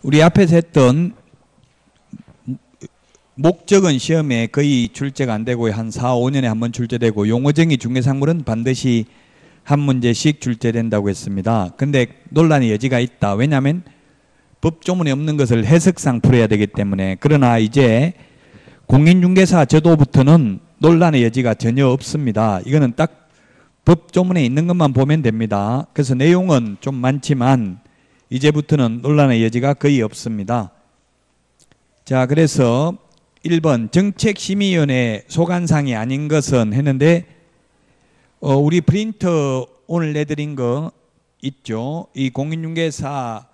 우리 앞에서 했던 목적은 시험에 거의 출제가 안 되고 한 4, 5년에 한 번 출제되고 용어정의 중개상물은 반드시 한 문제씩 출제된다고 했습니다. 근데 논란의 여지가 있다. 왜냐하면 법조문에 없는 것을 해석상 풀어야 되기 때문에. 그러나 이제 공인중개사 제도부터는 논란의 여지가 전혀 없습니다. 이거는 딱 법조문에 있는 것만 보면 됩니다. 그래서 내용은 좀 많지만 이제부터는 논란의 여지가 거의 없습니다. 자, 그래서 1번 정책심의위원회 소관상이 아닌 것은 했는데 우리 프린터 오늘 내드린 거 있죠. 이 공인중개사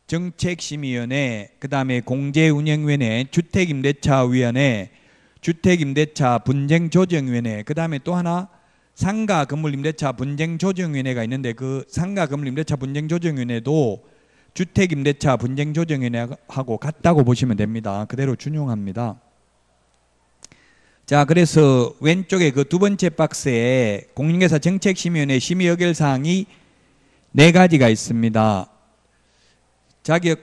정책심의위원회, 그 다음에 공제운영위원회, 주택임대차위원회, 주택임대차 분쟁조정위원회, 그 다음에 또 하나 상가건물임대차 분쟁조정위원회가 있는데 그 상가건물임대차 분쟁조정위원회도 주택임대차 분쟁조정위원회하고 같다고 보시면 됩니다. 그대로 준용합니다. 자, 그래서 왼쪽에 그 두 번째 박스에 공인중개사 정책심의위원회 심의 의결사항이 4가지가 있습니다. 자격,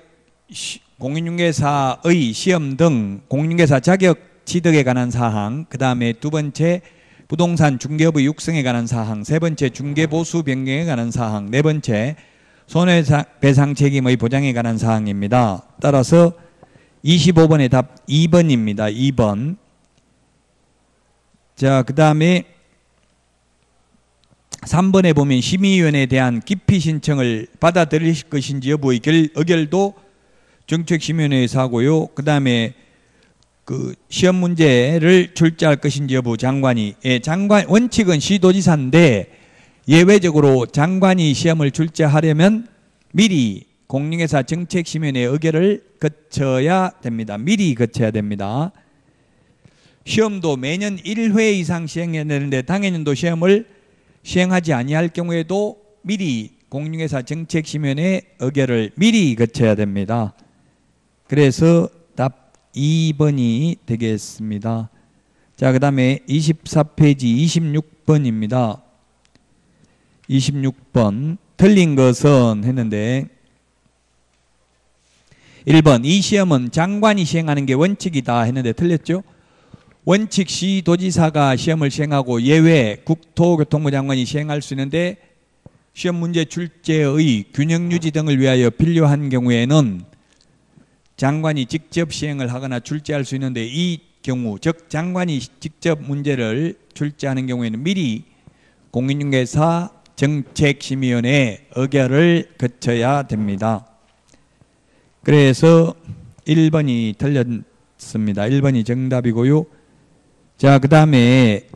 공인중개사의 시험 등 공인중개사 자격 취득에 관한 사항, 그 다음에 두 번째 부동산 중개업의 육성에 관한 사항, 세 번째 중개보수 변경에 관한 사항, 네 번째 손해배상 책임의 보장에 관한 사항입니다. 따라서 25번의 답 2번입니다. 2번. 자, 그 다음에 3번에 보면 심의위원회에 대한 기피 신청을 받아들일 것인지 여부의 의결도 정책심의위원회에서 하고요. 그 다음에 그 시험 문제를 출제할 것인지 여부 장관이, 장관, 원칙은 시도지사인데 예외적으로 장관이 시험을 출제하려면 미리 공인중개사 정책심의위원회 의결을 거쳐야 됩니다. 미리 거쳐야 됩니다. 시험도 매년 1회 이상 시행해야 되는데 당해년도 시험을 시행하지 아니할 경우에도 미리 공인중개사 정책심의위원회 의결을 미리 거쳐야 됩니다. 그래서 답 2번이 되겠습니다. 자, 그 다음에 24페이지 26번입니다. 26번 틀린 것은 했는데 1번 이 시험은 장관이 시행하는 게 원칙이다 했는데 틀렸죠? 원칙 시도지사가 시험을 시행하고 예외 국토교통부 장관이 시행할 수 있는데 시험 문제 출제의 균형 유지 등을 위하여 필요한 경우에는 장관이 직접 시행을 하거나 출제할 수 있는데 이 경우 즉 장관이 직접 문제를 출제하는 경우에는 미리 공인중개사 정책심의위원회 의결을 거쳐야 됩니다. 그래서 1번이 틀렸습니다. 1번이 정답이고요. 자, 그 다음에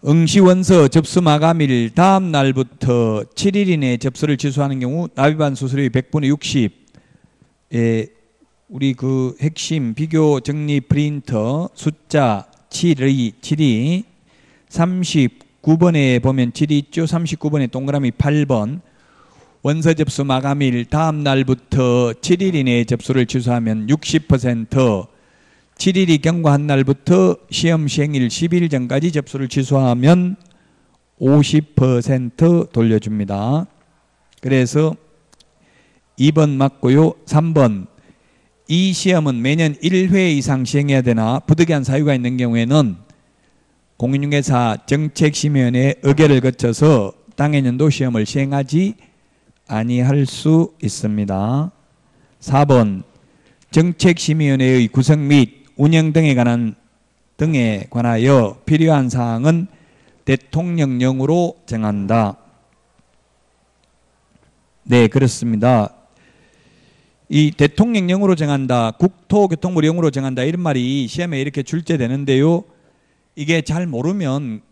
응시원서 접수 마감일 다음 날부터 7일 이내에 접수를 취소하는 경우 납입안 수수료의 100분의 60. 우리 그 핵심 비교 정리 프린터 숫자 7이 39번에 보면 7이 있죠. 39번에 동그라미 8번. 원서 접수 마감일 다음 날부터 7일 이내에 접수를 취소하면 60%, 7일이 경과한 날부터 시험 시행일 10일 전까지 접수를 취소하면 50% 돌려줍니다. 그래서 2번 맞고요. 3번 이 시험은 매년 1회 이상 시행해야 되나 부득이한 사유가 있는 경우에는 공인중개사 정책심의위원회 의결을 거쳐서 당해년도 시험을 시행하지 아니할 수 있습니다. 4번 정책심의위원회의 구성 및 운영 등에 관하여 필요한 사항은 대통령령으로 정한다. 네, 그렇습니다. 이 대통령령으로 정한다, 국토교통부령으로 정한다 이런 말이 시험에 이렇게 출제되는데요. 이게 잘 모르면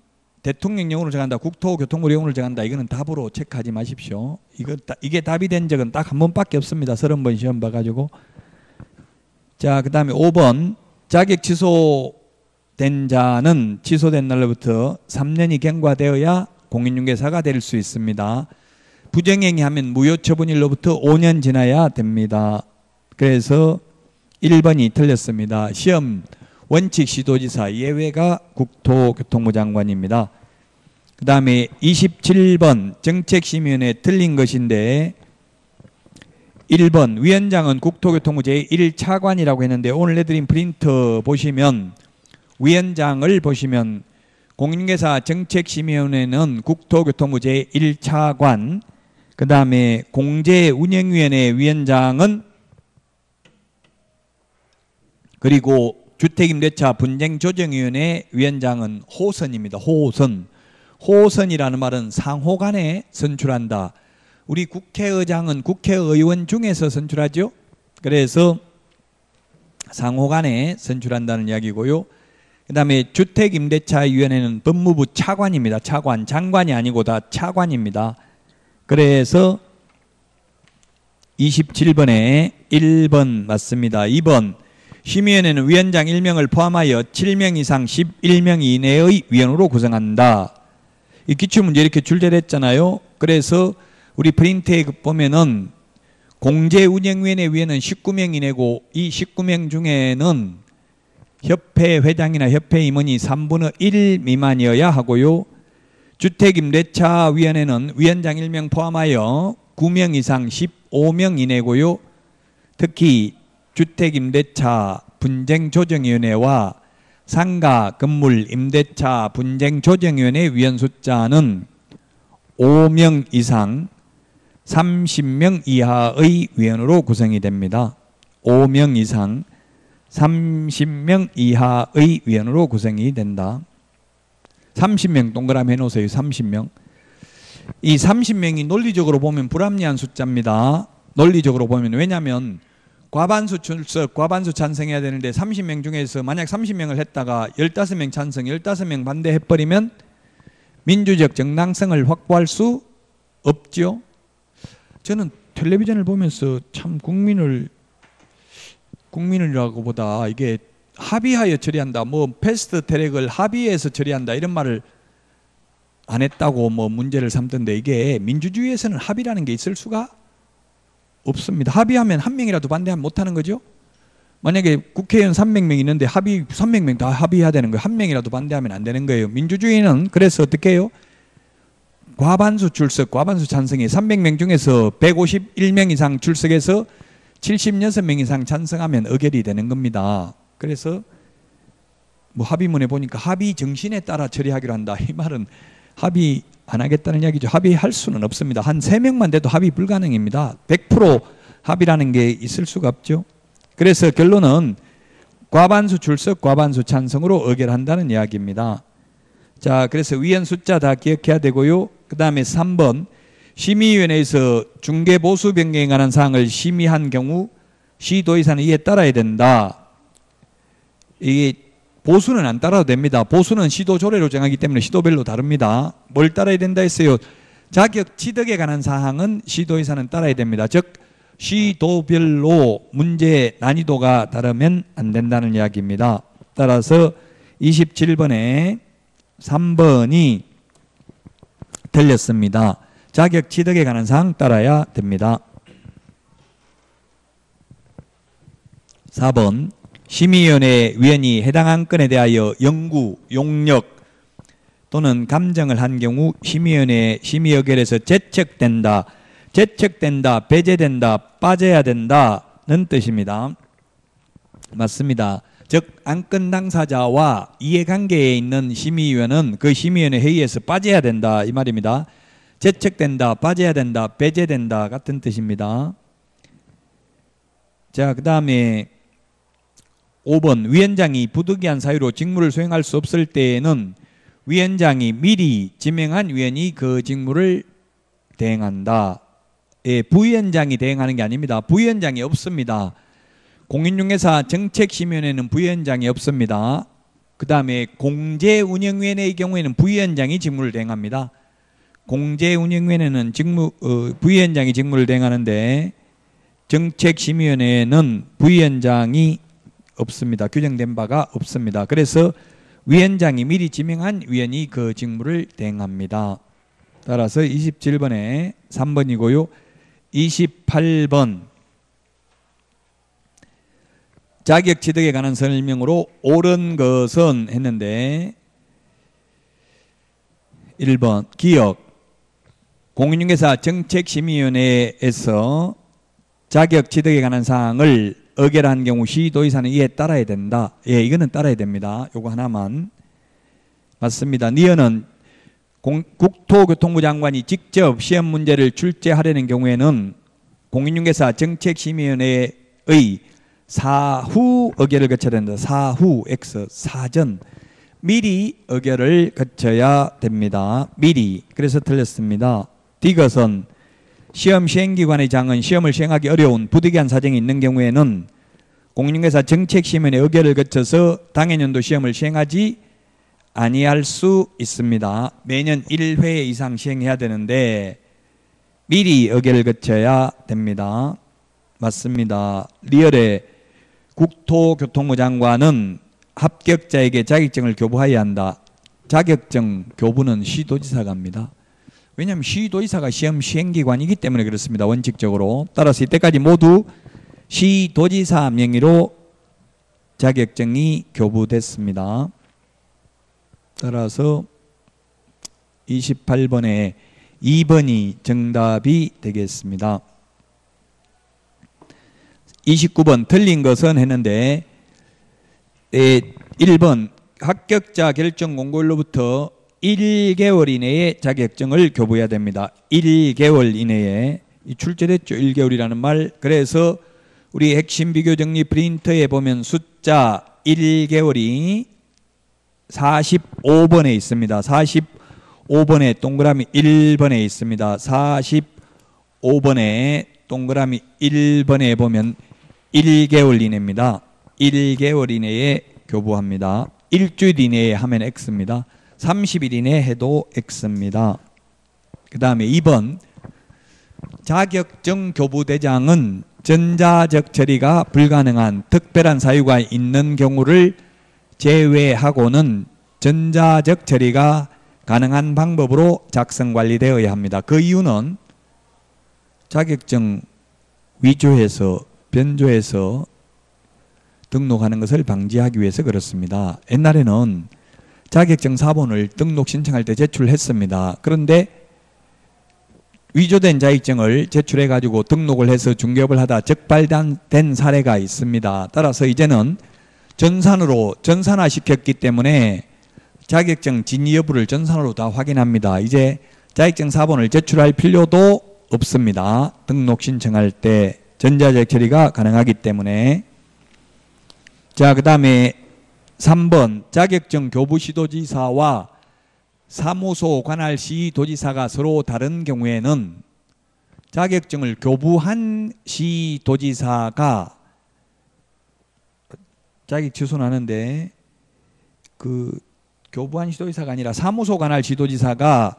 대통령령으로 정한다, 국토교통부령으로 정한다 이거는 답으로 체크하지 마십시오. 이게 답이 된 적은 딱 한 번밖에 없습니다. 30번 시험 봐가지고. 자, 그 다음에 5번 자격 취소된 자는 취소된 날로부터 3년이 경과되어야 공인중개사가 될 수 있습니다. 부정행위 하면 무효처분일로부터 5년 지나야 됩니다. 그래서 1번이 틀렸습니다. 시험 원칙 시도지사, 예외가 국토교통부 장관입니다. 그 다음에 27번 정책심의위원회 틀린 것인데 1번 위원장은 국토교통부 제1차관이라고 했는데 오늘 내드린 프린트 보시면 위원장을 보시면 공인중개사 정책심의위원회는 국토교통부 제1차관, 그 다음에 공제운영위원회 위원장은 그리고 주택임대차 분쟁조정위원회 위원장은 호선입니다. 호선. 호선이라는 말은 상호간에 선출한다. 우리 국회의장은 국회의원 중에서 선출하죠. 그래서 상호간에 선출한다는 이야기고요. 그 다음에 주택임대차위원회는 법무부 차관입니다. 차관. 장관이 아니고 다 차관입니다. 그래서 27번에 1번 맞습니다. 2번 심의위원회는 위원장 1명을 포함하여 7명 이상 11명 이내의 위원으로 구성한다. 이 기출문제 이렇게 출제됐잖아요. 그래서 우리 프린트에 보면은 공제운영위원회 위원은 19명 이내고 이 19명 중에는 협회 회장이나 협회 임원이 3분의 1 미만이어야 하고요. 주택임대차위원회는 위원장 1명 포함하여 9명 이상 15명 이내고요. 특히 주택임대차 분쟁조정위원회와 상가 건물 임대차 분쟁조정위원회 위원 숫자는 5명 이상 30명 이하의 위원으로 구성이 됩니다. 5명 이상 30명 이하의 위원으로 구성이 된다. 30명 동그라미 해놓으세요. 30명. 이 30명이 논리적으로 보면 불합리한 숫자입니다. 논리적으로 보면. 왜냐하면 과반수 출석, 과반수 찬성해야 되는데 30명 중에서 만약 30명을 했다가 15명 찬성, 15명 반대해버리면 민주적 정당성을 확보할 수 없죠. 저는 텔레비전을 보면서 참 국민이라고 보다 이게 합의하여 처리한다. 뭐 패스트 트랙을 합의해서 처리한다. 이런 말을 안 했다고 뭐 문제를 삼던데 이게 민주주의에서는 합의라는 게 있을 수가 없습니다. 합의하면 한 명이라도 반대하면 못하는 거죠. 만약에 국회의원 300명 있는데 300명 다 합의해야 되는 거예요. 한 명이라도 반대하면 안 되는 거예요. 민주주의는 그래서 어떻게 해요? 과반수 출석, 과반수 찬성이 300명 중에서 151명 이상 출석해서 76명 이상 찬성하면 의결이 되는 겁니다. 그래서 뭐 합의문에 보니까 합의 정신에 따라 처리하기로 한다. 이 말은 합의 안 하겠다는 이야기죠. 합의할 수는 없습니다. 한 3명만 돼도 합의 불가능입니다. 100% 합의라는 게 있을 수가 없죠. 그래서 결론은 과반수 출석, 과반수 찬성으로 의결한다는 이야기입니다. 자, 그래서 위원 숫자 다 기억해야 되고요. 그 다음에 3번 심의위원회에서 중개보수 변경에 관한 사항을 심의한 경우 시도의사는 이에 따라야 된다. 이게 보수는 안 따라도 됩니다. 보수는 시도 조례로 정하기 때문에 시도별로 다릅니다. 뭘 따라야 된다 했어요? 자격 취득에 관한 사항은 시도의사는 따라야 됩니다. 즉 시도별로 문제 난이도가 다르면 안 된다는 이야기입니다. 따라서 27번에 3번이 틀렸습니다. 자격 취득에 관한 사항 따라야 됩니다. 4번 심의위원회 위원이 해당 안건에 대하여 연구, 용역 또는 감정을 한 경우 심의위원회 심의 의결에서 제척된다, 배제된다, 빠져야 된다는 뜻입니다. 맞습니다. 즉 안건 당사자와 이해관계에 있는 심의위원은 그 심의위원회 회의에서 빠져야 된다 이 말입니다. 제척된다, 빠져야 된다, 배제된다 같은 뜻입니다. 자, 그 다음에 5번 위원장이 부득이한 사유로 직무를 수행할 수 없을 때에는 위원장이 미리 지명한 위원이 그 직무를 대행한다. 예, 부위원장이 대행하는 게 아닙니다. 부위원장이 없습니다. 공인중개사 정책심의위원회는 부위원장이 없습니다. 그 다음에 공제운영위원회의 경우에는 부위원장이 직무를 대행합니다. 공제운영위원회는 부위원장이 직무를 대행하는데 정책심의위원회는 부위원장이 없습니다. 규정된 바가 없습니다. 그래서 위원장이 미리 지명한 위원이 그 직무를 대행합니다. 따라서 27번에 3번이고요. 28번 자격 취득에 관한 설명으로 옳은 것은 했는데 1번 기억 공인중개사 정책심의위원회에서 자격 취득에 관한 사항을 의결한 경우 시도의사는 이에 따라야 된다. 예, 이거는 따라야 됩니다. 요거 하나만. 맞습니다. 니어는 국토교통부 장관이 직접 시험 문제를 출제하려는 경우에는 공인중개사 정책심의위원회의 사후 의결을 거쳐야 된다. 사후 X 사전 미리 의결을 거쳐야 됩니다. 미리. 그래서 틀렸습니다. D것은 시험 시행기관의 장은 시험을 시행하기 어려운 부득이한 사정이 있는 경우에는 공인중개사 정책심의위원회 의결을 거쳐서 당해년도 시험을 시행하지 아니할 수 있습니다. 매년 1회 이상 시행해야 되는데 미리 의결을 거쳐야 됩니다. 맞습니다. 리얼의 국토교통부 장관은 합격자에게 자격증을 교부하여야 한다. 자격증 교부는 시도지사가 합니다. 왜냐하면 시도지사가 시험 시행기관이기 때문에 그렇습니다. 원칙적으로. 따라서 이때까지 모두 시도지사 명의로 자격증이 교부됐습니다. 따라서 28번에 2번이 정답이 되겠습니다. 29번 틀린 것은 했는데 1번 합격자 결정 공고일로부터 1개월 이내에 자격증을 교부해야 됩니다. 1개월 이내에. 출제됐죠. 1개월이라는 말. 그래서 우리 핵심 비교 정리 프린터에 보면 숫자 1개월이 45번에 있습니다. 45번에 동그라미 1번에 있습니다. 45번에 동그라미 1번에 보면 1개월 이내입니다. 1개월 이내에 교부합니다. 일주일 이내에 하면 X입니다. 30일 이내에 해도 X입니다. 그 다음에 2번 자격증 교부 대장은 전자적 처리가 불가능한 특별한 사유가 있는 경우를 제외하고는 전자적 처리가 가능한 방법으로 작성 관리되어야 합니다. 그 이유는 자격증 위조해서 변조해서 등록하는 것을 방지하기 위해서 그렇습니다. 옛날에는 자격증 사본을 등록 신청할 때 제출했습니다. 그런데 위조된 자격증을 제출해 가지고 등록을 해서 중개업을 하다 적발된 사례가 있습니다. 따라서 이제는 전산화 시켰기 때문에 자격증 진위 여부를 전산으로 다 확인합니다. 이제 자격증 사본을 제출할 필요도 없습니다. 등록 신청할 때 전자적 처리가 가능하기 때문에. 자, 그 다음에 3번 자격증 교부 시도지사와 사무소 관할 시도지사가 서로 다른 경우에는 자격증을 교부한 시도지사가 자격 취소하는데 그 교부한 시도지사가 아니라 사무소 관할 시도지사가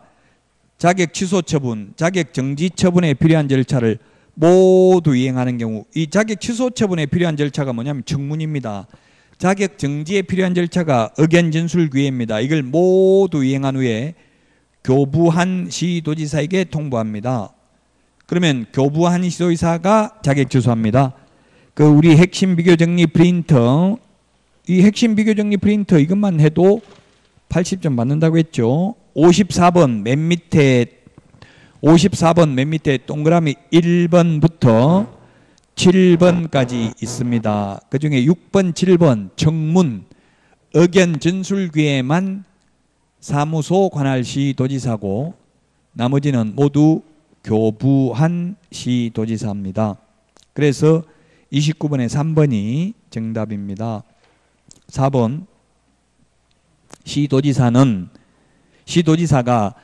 자격 취소 처분, 자격 정지 처분에 필요한 절차를 모두 이행하는 경우, 이 자격 취소 처분에 필요한 절차가 뭐냐면 청문입니다. 자격 정지에 필요한 절차가 의견 진술 기회입니다. 이걸 모두 이행한 후에 교부한 시도지사에게 통보합니다. 그러면 교부한 시도지사가 자격 취소합니다. 그 우리 핵심 비교 정리 프린터, 이 핵심 비교 정리 프린터 이것만 해도 80점 받는다고 했죠. 54번 맨 밑에 동그라미 1번부터 7번까지 있습니다. 그 중에 6번, 7번 청문, 의견 전술 기회만 사무소 관할 시도지사고 나머지는 모두 교부한 시도지사입니다. 그래서 29번에 3번이 정답입니다. 4번 시도지사가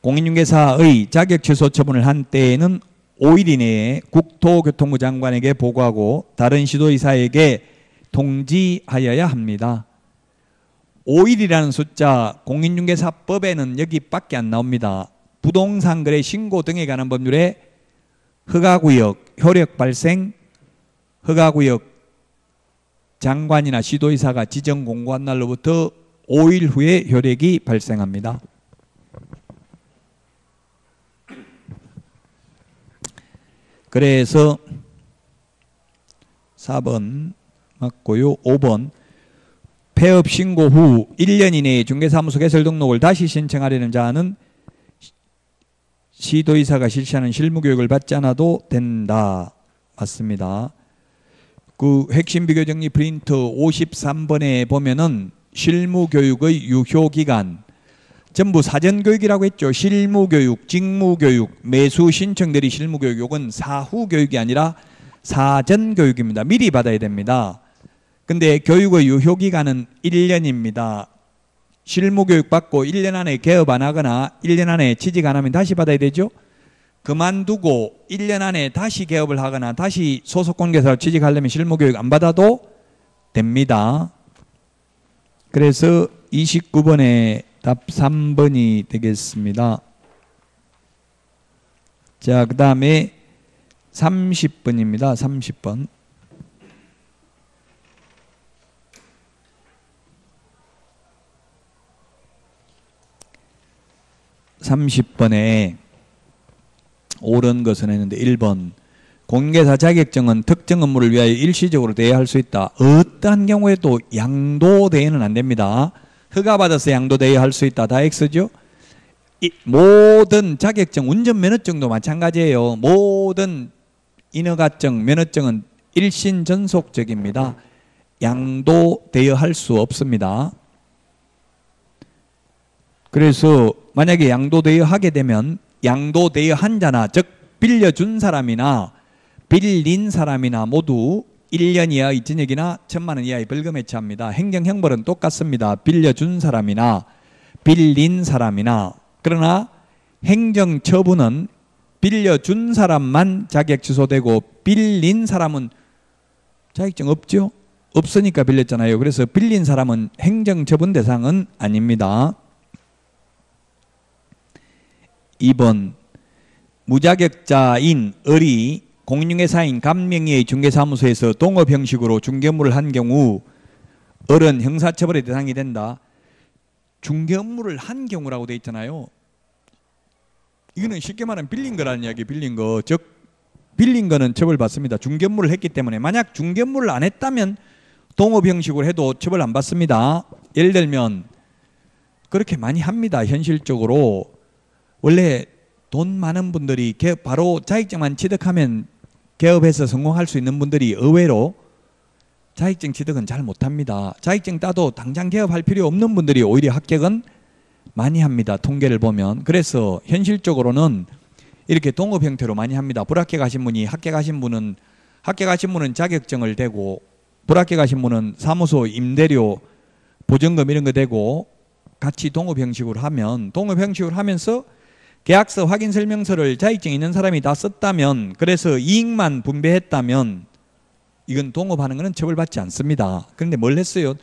공인중개사의 자격 취소 처분을 한 때에는 5일 이내에 국토교통부 장관에게 보고하고 다른 시도지사에게 통지하여야 합니다. 5일이라는 숫자 공인중개사법에는 여기밖에 안 나옵니다. 부동산 거래 신고 등에 관한 법률에 허가구역, 효력 발생, 허가구역 장관이나 시도지사가 지정 공고한 날로부터 5일 후에 효력이 발생합니다. 그래서 4번 맞고요. 5번 폐업 신고 후 1년 이내에 중개사무소 개설 등록을 다시 신청하려는 자는 시도지사가 실시하는 실무교육을 받지 않아도 된다. 맞습니다. 그 핵심 비교 정리 프린트 53번에 보면은 실무교육의 유효기간 전부 사전교육이라고 했죠. 실무교육, 직무교육, 매수 신청 대리 실무교육, 이건 사후교육이 아니라 사전교육입니다. 미리 받아야 됩니다. 근데 교육의 유효기간은 1년입니다. 실무교육 받고 1년 안에 개업 안 하거나 1년 안에 취직 안 하면 다시 받아야 되죠. 그만두고 1년 안에 다시 개업을 하거나 다시 소속관계사로 취직하려면 실무교육 안 받아도 됩니다. 그래서 29번에 답 3번이 되겠습니다. 자, 그 다음에 30번입니다. 30번. 30번에 옳은 것은 했는데 1번 공인중개사 자격증은 특정 업무를 위하여 일시적으로 대여할 수 있다. 어떠한 경우에도 양도 대여는 안 됩니다. 허가받아서 양도 대여할 수 있다. 다 X죠. 모든 자격증, 운전면허증도 마찬가지예요. 모든 인허가증, 면허증은 일신전속적입니다. 양도 대여할 수 없습니다. 그래서 만약에 양도 대여하게 되면 양도 대여한 자나 즉 빌려준 사람이나 빌린 사람이나 모두 1년 이하의 징역이나 1,000만 원 이하의 벌금에 처합니다. 행정형벌은 똑같습니다. 빌려준 사람이나 빌린 사람이나. 그러나 행정처분은 빌려준 사람만 자격 취소되고 빌린 사람은 자격증 없죠? 없으니까 빌렸잖아요. 그래서 빌린 사람은 행정처분 대상은 아닙니다. 2번 무자격자인 을이 공인중개사인 감명의의 중개사무소에서 동업 형식으로 중개업무를 한 경우 을은 형사처벌의 대상이 된다. 중개업무를 한 경우라고 돼 있잖아요. 이거는 쉽게 말하면 빌린 거라는 이야기. 빌린 거. 즉 빌린 거는 처벌받습니다. 중개업무를 했기 때문에. 만약 중개업무를 안 했다면 동업 형식으로 해도 처벌 안 받습니다. 예를 들면 그렇게 많이 합니다. 현실적으로. 원래 돈 많은 분들이 바로 자격증만 취득하면 개업해서 성공할 수 있는 분들이 의외로 자격증 취득은 잘 못합니다. 자격증 따도 당장 개업할 필요 없는 분들이 오히려 합격은 많이 합니다. 통계를 보면. 그래서 현실적으로는 이렇게 동업 형태로 많이 합니다. 불합격하신 분이 합격하신 분은 자격증을 대고 불합격하신 분은 사무소 임대료 보증금 이런 거 대고 같이 동업 형식으로 하면 동업 형식으로 하면서 계약서 확인 설명서를 자격증 있는 사람이 다 썼다면 그래서 이익만 분배했다면 이건 동업하는 것은 처벌받지 않습니다. 그런데 뭘 했어요?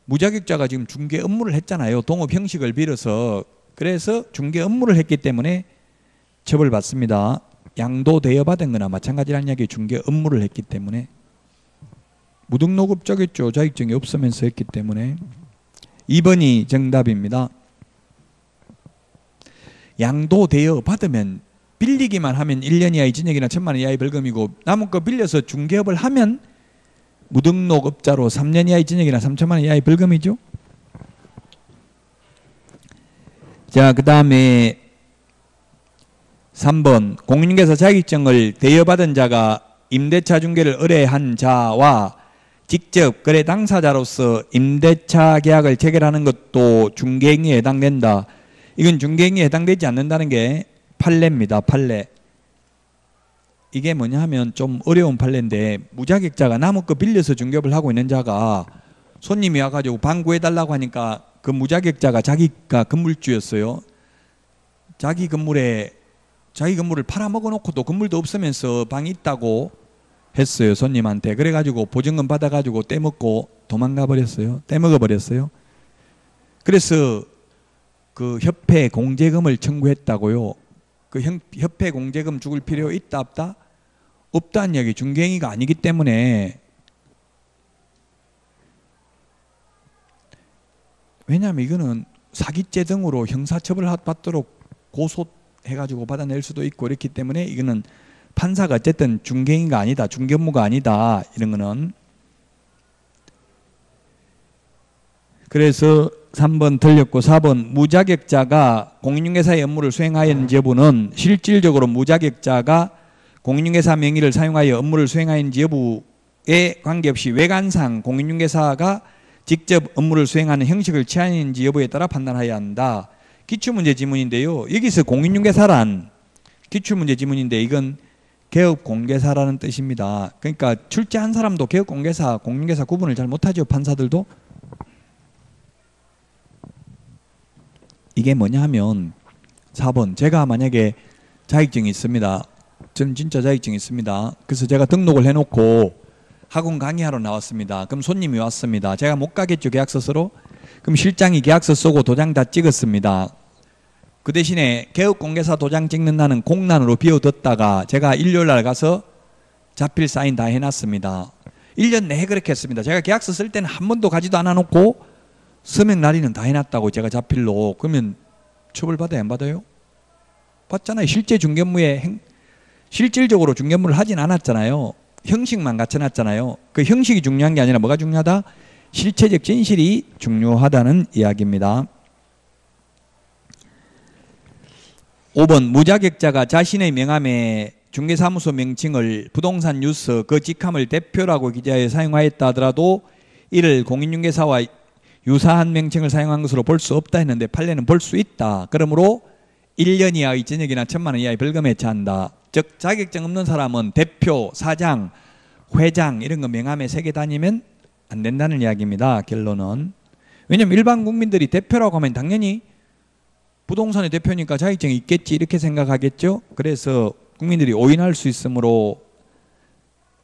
무자격자가 지금 중개 업무를 했잖아요. 동업 형식을 빌어서. 그래서 중개 업무를 했기 때문에 처벌받습니다. 양도 대여받은 거나 마찬가지라는 이야기. 중개 업무를 했기 때문에. 무등록업자겠죠. 자격증이 없으면서 했기 때문에. 2번이 정답입니다. 양도 대여 받으면 빌리기만 하면 1년 이하의 징역이나 1,000만 원 이하의 벌금이고 남은 거 빌려서 중개업을 하면 무등록업자로 3년 이하의 징역이나 3,000만 원 이하의 벌금이죠. 자, 그 다음에 3번 공인중개사 자격증을 대여받은 자가 임대차 중개를 의뢰한 자와 직접 거래 당사자로서 임대차 계약을 체결하는 것도 중개행위에 해당된다. 이건 중개행위에 해당되지 않는다는 게 판례입니다. 판례. 이게 뭐냐 하면 좀 어려운 판례인데 무자격자가 남의 거 빌려서 중개업을 하고 있는 자가 손님이 와가지고 방 구해달라고 하니까 그 무자격자가 자기가 건물주였어요. 자기 건물을 팔아먹어 놓고도 건물도 없으면서 방이 있다고 했어요. 손님한테. 그래가지고 보증금 받아가지고 떼먹고 도망가 버렸어요. 떼먹어 버렸어요. 그래서 그 협회 공제금을 청구했다고요. 그 협회 공제금 죽을 필요 있다 없다? 없다는 이야기. 중개행위가 아니기 때문에. 왜냐하면 이거는 사기죄 등으로 형사처벌을 받도록 고소해가지고 받아낼 수도 있고 이렇기 때문에 이거는 판사가 어쨌든 중개행위가 아니다. 중개업무가 아니다. 이런 거는. 그래서 3번 틀렸고 4번 무자격자가 공인중개사의 업무를 수행하였는지 여부는 실질적으로 무자격자가 공인중개사 명의를 사용하여 업무를 수행하는지 여부에 관계없이 외관상 공인중개사가 직접 업무를 수행하는 형식을 취하는지 여부에 따라 판단해야 한다. 기출문제 지문인데요. 여기서 공인중개사란 기출문제 지문인데 이건 개업공개사라는 뜻입니다. 그러니까 출제한 사람도 개업공개사, 공인중개사 구분을 잘 못하죠. 판사들도. 이게 뭐냐 하면 4번 제가 만약에 자격증이 있습니다. 저는 진짜 자격증이 있습니다. 그래서 제가 등록을 해놓고 학원 강의하러 나왔습니다. 그럼 손님이 왔습니다. 제가 못 가겠죠. 계약서 쓰러. 그럼 실장이 계약서 쓰고 도장 다 찍었습니다. 그 대신에 개업공개사 도장 찍는 날은 공란으로 비워뒀다가 제가 일요일날 가서 자필 사인 다 해놨습니다. 1년 내에 그렇게 했습니다. 제가 계약서 쓸 때는 한 번도 가지도 않아놓고 서명 날인은 다 해놨다고 제가 자필로. 그러면 처벌받아야 안 받아요? 받잖아요. 실제 중개무에 실질적으로 중개무를 하진 않았잖아요. 형식만 갖춰놨잖아요. 그 형식이 중요한 게 아니라 뭐가 중요하다? 실체적 진실이 중요하다는 이야기입니다. 5번 무자격자가 자신의 명함에 중개사무소 명칭을 부동산 뉴스 그 직함을 대표라고 기재하여 사용하였다 하더라도 이를 공인중개사와 유사한 명칭을 사용한 것으로 볼 수 없다 했는데 판례는 볼 수 있다. 그러므로 1년 이하의 징역이나 1,000만 원 이하의 벌금에 해당한다. 즉 자격증 없는 사람은 대표, 사장, 회장 이런 거 명함에 새겨 다니면 안 된다는 이야기입니다. 결론은. 왜냐하면 일반 국민들이 대표라고 하면 당연히 부동산의 대표니까 자격증이 있겠지 이렇게 생각하겠죠. 그래서 국민들이 오인할 수 있으므로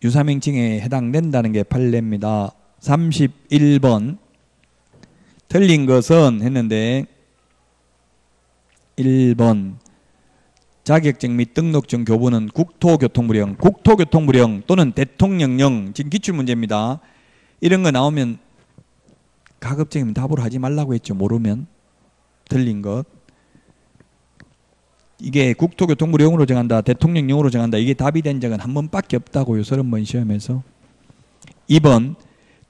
유사명칭에 해당된다는 게 판례입니다. 31번 틀린 것은 했는데 1번 자격증 및 등록증 교부는 국토교통부령, 국토교통부령 또는 대통령령 지금 기출문제입니다. 이런 거 나오면 가급적이면 답으로 하지 말라고 했죠. 모르면 틀린 것. 이게 국토교통부령으로 정한다, 대통령령으로 정한다. 이게 답이 된 적은 한 번밖에 없다고요. 30번 시험에서. 2번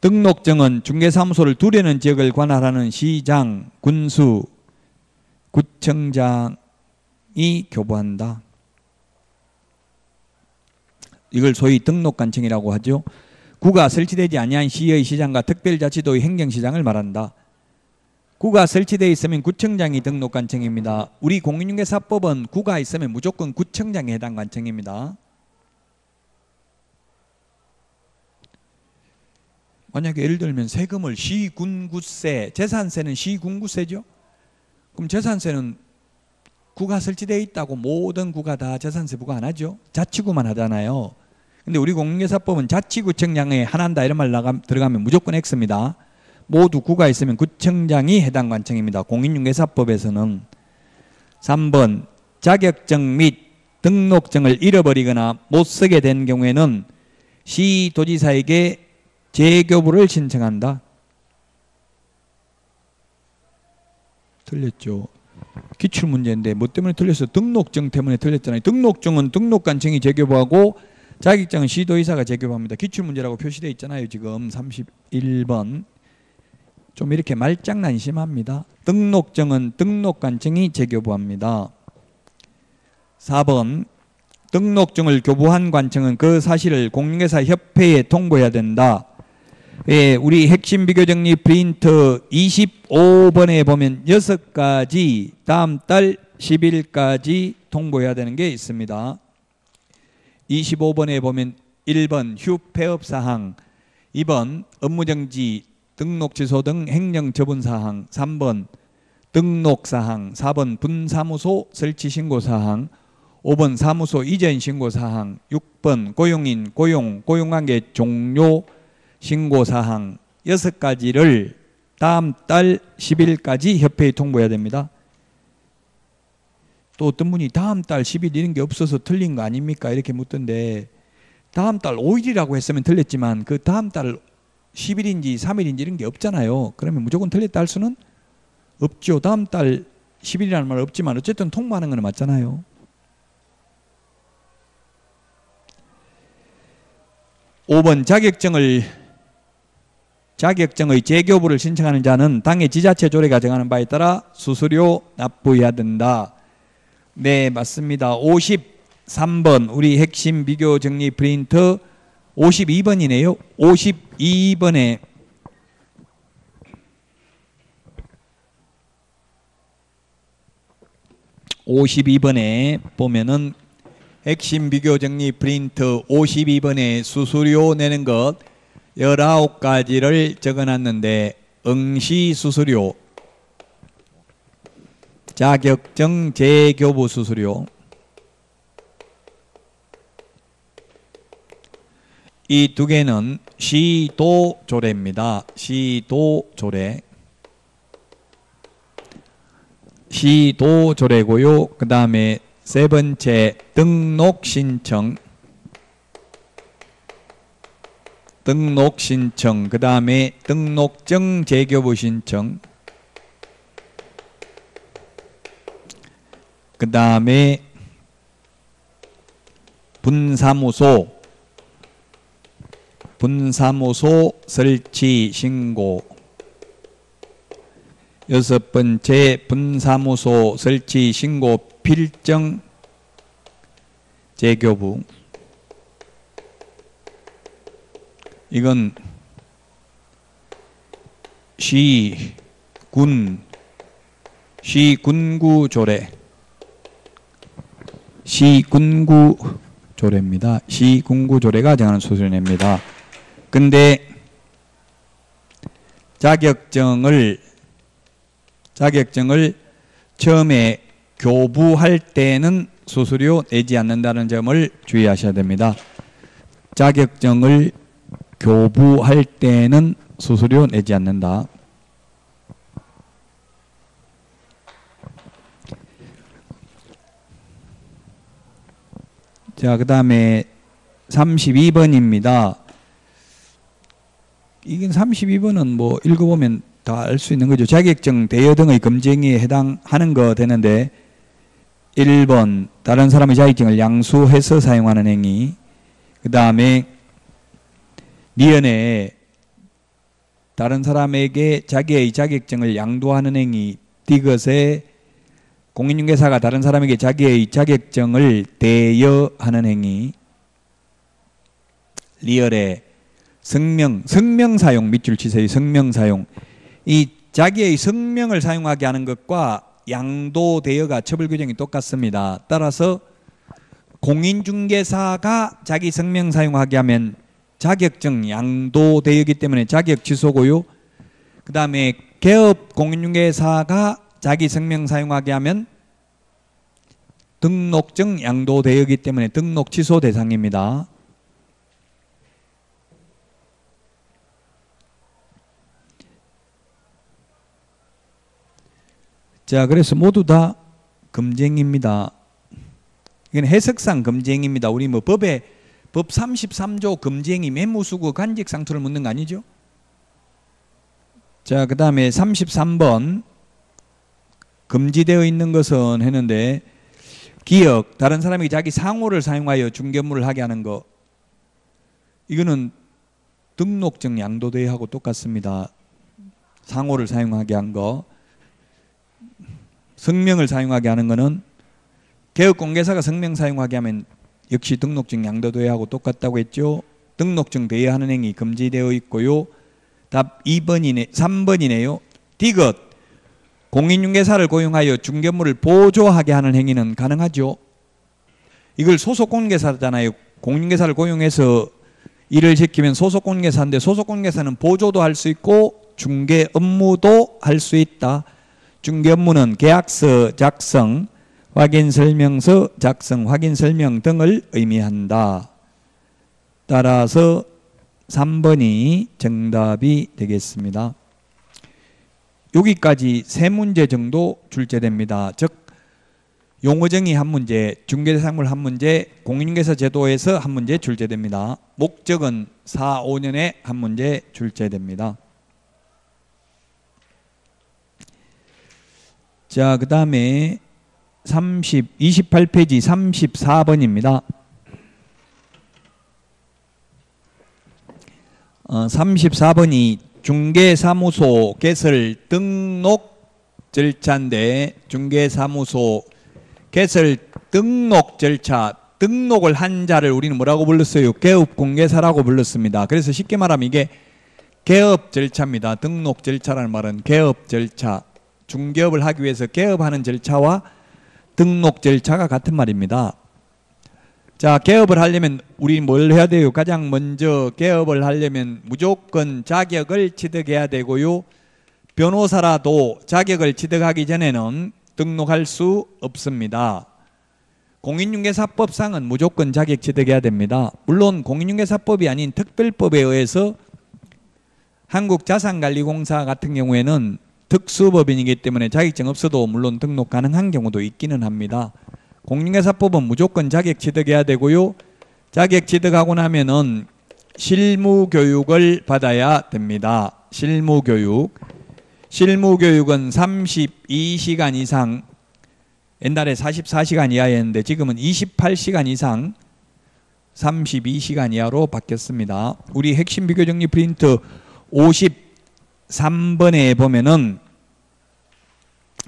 등록증은 중개사무소를 두려는 지역을 관할하는 시장, 군수, 구청장이 교부한다. 이걸 소위 등록관청이라고 하죠. 구가 설치되지 아니한 시의 시장과 특별자치도의 행정시장을 말한다. 구가 설치되어 있으면 구청장이 등록관청입니다. 우리 공인중개사법은 구가 있으면 무조건 구청장에 해당 관청입니다. 만약에 예를 들면 세금을 시, 군, 구세, 재산세는 시, 군, 구세죠. 그럼 재산세는 구가 설치되어 있다고 모든 구가 다 재산세 부과 안 하죠. 자치구만 하잖아요. 근데 우리 공인중개사법은 자치구청장에 한한다 이런 말 들어가면 무조건 X입니다. 모두 구가 있으면 구청장이 해당 관청입니다. 공인중개사법에서는. 3번 자격증 및 등록증을 잃어버리거나 못 쓰게 된 경우에는 시도지사에게 재교부를 신청한다. 틀렸죠. 기출문제인데 뭐 때문에 틀렸어? 등록증 때문에 틀렸잖아요. 등록증은 등록관청이 재교부하고 자격증은 시도의사가 재교부합니다. 기출문제라고 표시되어 있잖아요. 지금 31번. 좀 이렇게 말장난 심합니다. 등록증은 등록관청이 재교부합니다. 4번 등록증을 교부한 관청은 그 사실을 공인중개사 협회에 통보해야 된다. 예, 우리 핵심 비교정리 프린트 25번에 보면 6가지 다음 달 10일까지 통보해야 되는 게 있습니다. 25번에 보면 1번 휴폐업사항, 2번 업무정지, 등록취소 등 행정처분사항, 3번 등록사항, 4번 분사무소 설치신고사항, 5번 사무소 이전 신고사항, 6번 고용인 고용, 고용관계 종료 신고사항 6가지를 다음 달 10일까지 협회에 통보해야 됩니다. 또 어떤 분이 다음 달 10일 이런 게 없어서 틀린 거 아닙니까? 이렇게 묻던데 다음 달 5일이라고 했으면 틀렸지만 그 다음 달 10일인지 3일인지 이런 게 없잖아요. 그러면 무조건 틀렸다 할 수는 없죠. 다음 달 10일이라는 말은 없지만 어쨌든 통보하는 건 맞잖아요. 5번 자격증의 재교부를 신청하는 자는 당의 지자체 조례가 정하는 바에 따라 수수료 납부해야 된다. 네, 맞습니다. 3번 우리 핵심 비교 정리 프린터 52번이네요. 52번에 보면은 핵심 비교 정리 프린터 52번에 수수료 내는 것 19가지를 적어놨는데 응시 수수료, 자격증 재교부 수수료, 이 두 개는 시도조례입니다. 시도조례. 시도조례고요. 그 다음에 세 번째 등록신청. 등록신청. 그 다음에 등록증 재교부 신청. 그 다음에 분사무소 설치 신고. 여섯 번째 분사무소 설치 신고 필정 재교부. 이건 시군구조례. 시군구조례입니다. 시군구조례가 정하는 수수료입니다. 근데 자격증을 처음에 교부할 때는 수수료 내지 않는다는 점을 주의하셔야 됩니다. 자격증을 교부할 때는 수수료 내지 않는다. 자, 그 다음에 32번입니다. 이건 32번은 뭐 읽어보면 다 알 수 있는 거죠. 자격증 대여 등의 검증에 해당하는 거 되는데 1번 다른 사람의 자격증을 양수해서 사용하는 행위. 그 다음에 미연에 다른 사람에게 자기의 자격증을 양도하는 행위. 디귿에 공인중개사가 다른 사람에게 자기의 자격증을 대여하는 행위. 리얼에 성명 사용 밑줄 치세요. 성명 사용. 이 자기의 성명을 사용하게 하는 것과 양도 대여가 처벌 규정이 똑같습니다. 따라서 공인중개사가 자기 성명 사용하게 하면 자격증 양도 대여이기 때문에 자격 취소고요. 그 다음에 개업 공인중개사가 자기 성명 사용하게 하면 등록증 양도 대여이기 때문에 등록 취소 대상입니다. 자, 그래서 모두 다 검증입니다. 이건 해석상 검증입니다. 우리 뭐 법 33조 검증이 매무수고 간직상투를 묻는 거 아니죠? 자, 그 다음에 33번 금지되어 있는 것은 했는데 기억, 다른 사람이 자기 상호를 사용하여 중개물을 하게 하는 거, 이거는 등록증 양도대여하고 똑같습니다. 상호를 사용하게 한 거. 성명을 사용하게 하는 거는 개업공개사가 성명 사용하게 하면 역시 등록증 양도대여하고 똑같다고 했죠. 등록증 대여하는 행위 금지되어 있고요. 답 3번이네요. 디귿 공인중개사를 고용하여 중개물을 보조하게 하는 행위는 가능하죠. 이걸 소속공인중개사잖아요. 공인중개사를 고용해서 일을 시키면 소속공인중개사인데 소속공인중개사는 보조도 할 수 있고 중개 업무도 할 수 있다. 중개 업무는 계약서 작성, 확인설명서 작성, 확인설명 등을 의미한다. 따라서 3번이 정답이 되겠습니다. 여기까지 3문제 정도 출제됩니다. 즉 용어정의 1문제, 중개대상물 1문제, 공인중개사 제도에서 1문제 출제됩니다. 목적은 4, 5년에 1문제 출제됩니다. 자, 그 다음에 28페이지 34번입니다. 34번이 중개사무소 개설 등록 절차인데 중개사무소 개설 등록 절차 등록을 한 자를 우리는 뭐라고 불렀어요? 개업공개사라고 불렀습니다. 그래서 쉽게 말하면 이게 개업 절차입니다. 등록 절차라는 말은 개업 절차, 중개업을 하기 위해서 개업하는 절차와 등록 절차가 같은 말입니다. 자, 개업을 하려면 우리 뭘 해야 돼요? 가장 먼저 개업을 하려면 무조건 자격을 취득해야 되고요. 변호사라도 자격을 취득하기 전에는 등록할 수 없습니다. 공인중개사법상은 무조건 자격 취득해야 됩니다. 물론 공인중개사법이 아닌 특별법에 의해서 한국자산관리공사 같은 경우에는 특수법인이기 때문에 자격증 없어도 물론 등록 가능한 경우도 있기는 합니다. 공인중개사법은 무조건 자격 취득해야 되고요. 자격 취득하고 나면은 실무교육을 받아야 됩니다. 실무교육은 32시간 이상, 옛날에 44시간 이하였는데 지금은 28시간 이상 32시간 이하로 바뀌었습니다. 우리 핵심 비교정리 프린트 53번에 보면은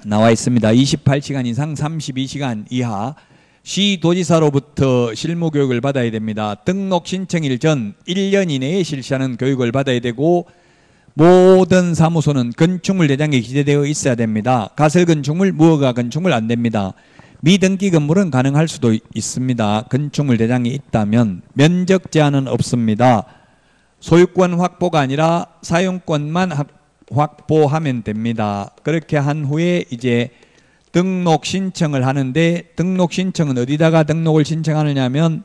나와 있습니다. 28시간 이상 32시간 이하 시도지사로부터 실무교육을 받아야 됩니다. 등록 신청일 전 1년 이내에 실시하는 교육을 받아야 되고, 모든 사무소는 건축물 대장에 기재되어 있어야 됩니다. 가설 건축물, 무허가 건축물 안 됩니다. 미등기 건물은 가능할 수도 있습니다. 건축물 대장이 있다면. 면적 제한은 없습니다. 소유권 확보가 아니라 사용권만 확보하면 됩니다. 그렇게 한 후에 이제 등록 신청을 하는데, 등록 신청은 어디다가 등록을 신청하느냐 하면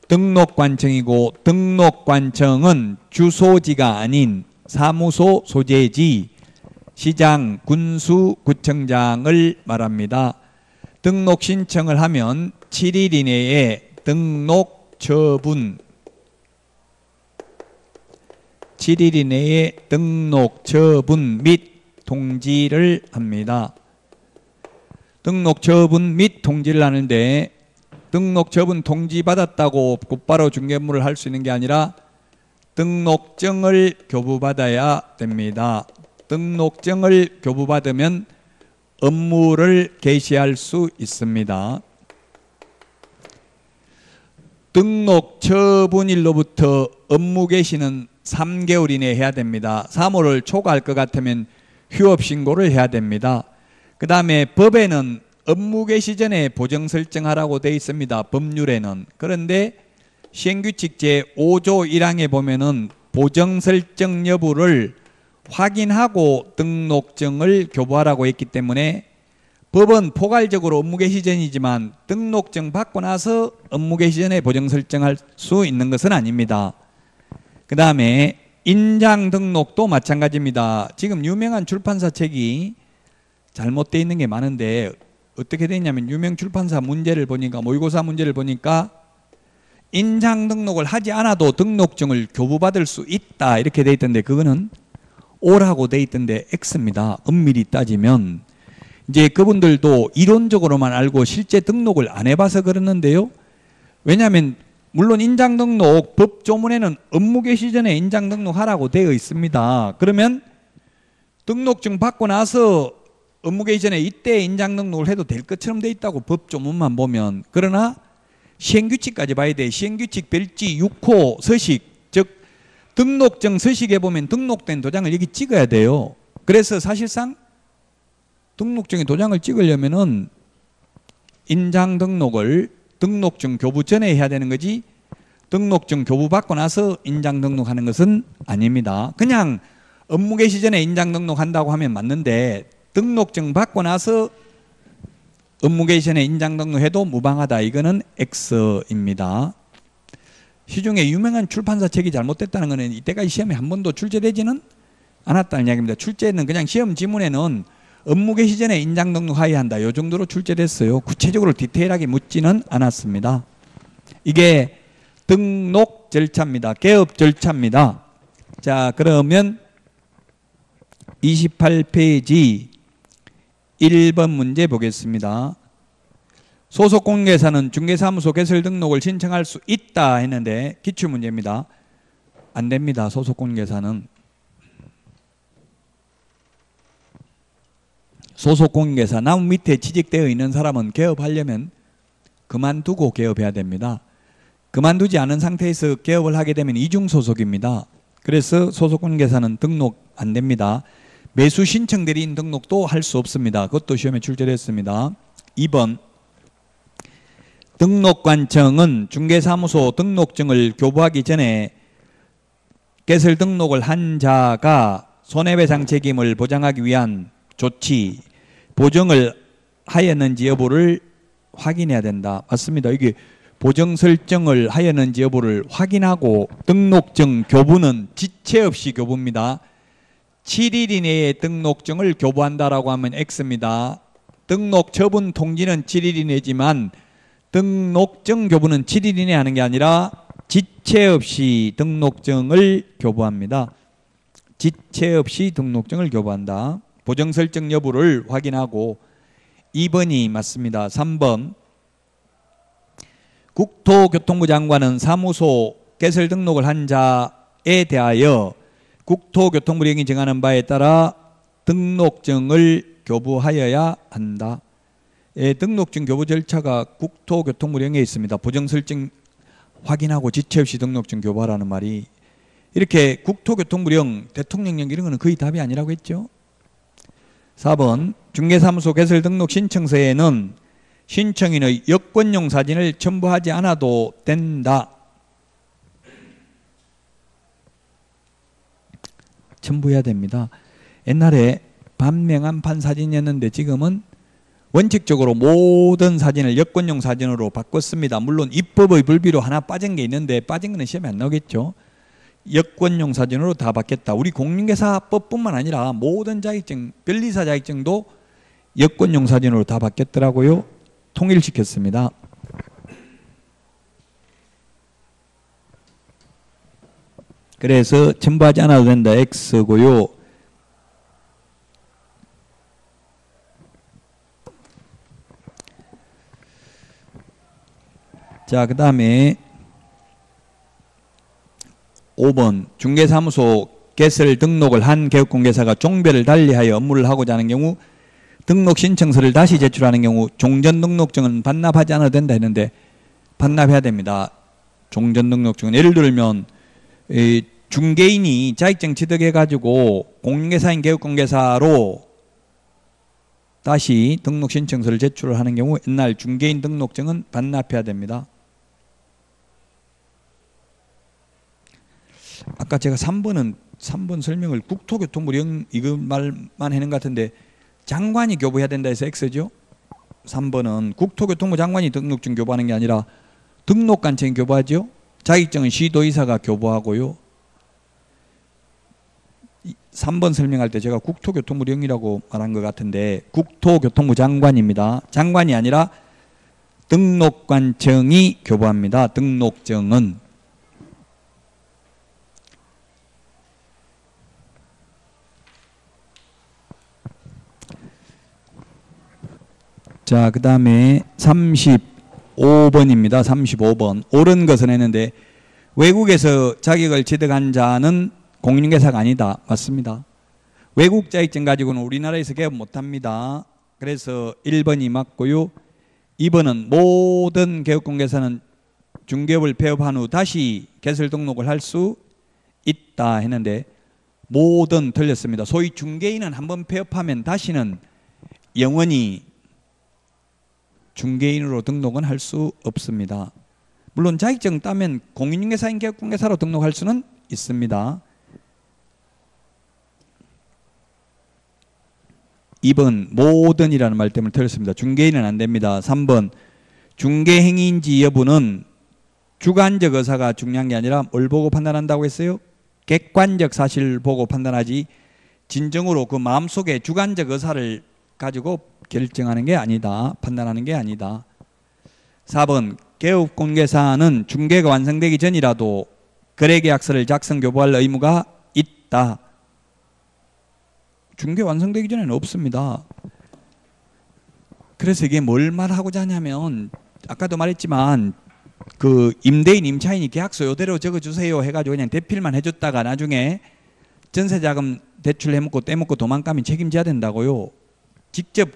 등록관청이고, 등록관청은 주소지가 아닌 사무소 소재지 시장, 군수, 구청장을 말합니다. 등록 신청을 하면 7일 이내에 등록 처분, 7일 이내에 등록 처분 및 통지를 합니다. 등록 처분 및 통지를 하는데, 등록 처분 통지 받았다고 곧바로 중개업무를 할 수 있는 게 아니라 등록증을 교부받아야 됩니다. 등록증을 교부받으면 업무를 개시할 수 있습니다. 등록 처분일로부터 업무 개시는 3개월 이내에 해야 됩니다. 3월을 초과할 것 같으면 휴업 신고를 해야 됩니다. 그 다음에 법에는 업무 개시 전에 보정 설정하라고 되어 있습니다. 법률에는. 그런데 시행규칙 제5조 1항에 보면은 보정 설정 여부를 확인하고 등록증을 교부하라고 했기 때문에 법은 포괄적으로 업무 개시 전이지만 등록증 받고 나서 업무 개시 전에 보정 설정할 수 있는 것은 아닙니다. 그 다음에 인장 등록도 마찬가지입니다. 지금 유명한 출판사 책이 잘못되어 있는 게 많은데 어떻게 되어 있냐면, 유명 출판사 문제를 보니까, 모의고사 문제를 보니까 인장 등록을 하지 않아도 등록증을 교부받을 수 있다 이렇게 되어 있던데, 그거는 O라고 되어 있던데 X입니다. 엄밀히 따지면 이제 그분들도 이론적으로만 알고 실제 등록을 안 해봐서 그러는데요. 왜냐하면 물론 인장 등록 법조문에는 업무 개시 전에 인장 등록하라고 되어 있습니다. 그러면 등록증 받고 나서 업무 개시 전에 이때 인장 등록을 해도 될 것처럼 되어 있다고 법조문만 보면. 그러나 시행규칙까지 봐야 돼. 시행규칙 별지 6호 서식, 즉 등록증 서식에 보면 등록된 도장을 여기 찍어야 돼요. 그래서 사실상 등록증에 도장을 찍으려면은 인장 등록을 등록증 교부 전에 해야 되는 거지, 등록증 교부 받고 나서 인장 등록하는 것은 아닙니다. 그냥 업무 개시 전에 인장 등록한다고 하면 맞는데, 등록증 받고 나서 업무 개시 전에 인장 등록해도 무방하다. 이거는 X입니다. 시중에 유명한 출판사 책이 잘못됐다는 것은 이때까지 시험에 한 번도 출제되지는 않았다는 이야기입니다. 출제는 그냥 시험 지문에는 업무 개시 전에 인장 등록하여야 한다, 이 정도로 출제됐어요. 구체적으로 디테일하게 묻지는 않았습니다. 이게 등록 절차입니다. 개업 절차입니다. 자, 그러면 28페이지 1번 문제 보겠습니다. 소속공개사는 중개사무소 개설 등록을 신청할 수 있다 했는데 기출문제입니다. 안 됩니다. 소속공개사는. 소속공개사 나무 밑에 취직되어 있는 사람은 개업하려면 그만두고 개업해야 됩니다. 그만두지 않은 상태에서 개업을 하게 되면 이중소속입니다. 그래서 소속권 계산은 등록 안 됩니다. 매수 신청 대리인 등록도 할 수 없습니다. 그것도 시험에 출제됐습니다. 2번 등록관청은 중개사무소 등록증을 교부하기 전에 개설 등록을 한 자가 손해배상 책임을 보장하기 위한 조치, 보정을 하였는지 여부를 확인해야 된다. 맞습니다. 이게 보정 설정을 하였는지 여부를 확인하고 등록증 교부는 지체 없이 교부입니다. 7일 이내에 등록증을 교부한다라고 하면 X입니다. 등록 처분 통지는 7일 이내지만 등록증 교부는 7일 이내 하는 게 아니라 지체 없이 등록증을 교부합니다. 지체 없이 등록증을 교부한다. 보정 설정 여부를 확인하고 2번이 맞습니다. 3번 국토교통부 장관은 사무소 개설 등록을 한 자에 대하여 국토교통부령이 정하는 바에 따라 등록증을 교부하여야 한다. 등록증 교부 절차가 국토교통부령에 있습니다. 보정 설정 확인하고 지체 없이 등록증 교부하라는 말이 이렇게 국토교통부령, 대통령령 이런 거는 거의 답이 아니라고 했죠. 4번 중개사무소 개설 등록 신청서에는 신청인의 여권용 사진을 첨부하지 않아도 된다. 첨부해야 됩니다. 옛날에 반명함판 사진이었는데 지금은 원칙적으로 모든 사진을 여권용 사진으로 바꿨습니다. 물론 입법의 불비로 하나 빠진 게 있는데 빠진 거는 시험에 안 나오겠죠. 여권용 사진으로 다 바뀌었다. 우리 공인중개사법뿐만 아니라 모든 자격증, 변리사 자격증도 여권용 사진으로 다 바뀌었더라고요. 통일시켰습니다. 그래서 첨부하지 않아도 된다. X고요. 자, 그 다음에 5번 중개사무소 개설 등록을 한 개업공개사가 종별을 달리하여 업무를 하고자 하는 경우 등록 신청서를 다시 제출하는 경우 종전 등록증은 반납하지 않아도 된다 했는데 반납해야 됩니다. 종전 등록증은 예를 들면 중개인이 자격증 취득해 가지고 공인중개사인 개업공개사로 다시 등록 신청서를 제출을 하는 경우 옛날 중개인 등록증은 반납해야 됩니다. 아까 제가 3번 설명을 국토교통부령 이거 말만 하는 것 같은데 장관이 교부해야 된다 해서 X죠. 3번은 국토교통부 장관이 등록증 교부하는 게 아니라 등록관청이 교부하죠. 자격증은 시도의사가 교부하고요. 3번 설명할 때 제가 국토교통부령이라고 말한 것 같은데 국토교통부 장관입니다. 장관이 아니라 등록관청이 교부합니다. 등록증은. 자, 그 다음에 35번입니다. 35번. 옳은 것은 했는데 외국에서 자격을 취득한 자는 공인중개사가 아니다. 맞습니다. 외국 자격증 가지고는 우리나라에서 개업 못합니다. 그래서 1번이 맞고요. 2번은 모든 개업공개사는 중개업을 폐업한 후 다시 개설 등록을 할 수 있다 했는데 모든 틀렸습니다. 소위 중개인은 한번 폐업하면 다시는 영원히 중개인으로 등록은 할 수 없습니다. 물론 자격증 따면 공인중개사인 개업공개사로 등록할 수는 있습니다. 2번 모든이라는 말 때문에 틀렸습니다. 중개인은 안 됩니다. 3번 중개행위인지 여부는 주관적 의사가 중요한 게 아니라 뭘 보고 판단한다고 했어요? 객관적 사실을 보고 판단하지 진정으로 그 마음속에 주관적 의사를 가지고 결정하는 게 아니다. 판단하는 게 아니다. 4번 개업공개사는 중개가 완성되기 전이라도 거래계약서를 작성 교부할 의무가 있다. 중개 완성되기 전에는 없습니다. 그래서 이게 뭘 말하고자 하냐면 아까도 말했지만 그 임대인 임차인이 계약서 이대로 적어주세요 해가지고 그냥 대필만 해줬다가 나중에 전세자금 대출 해먹고 떼먹고 도망가면 책임져야 된다고요. 직접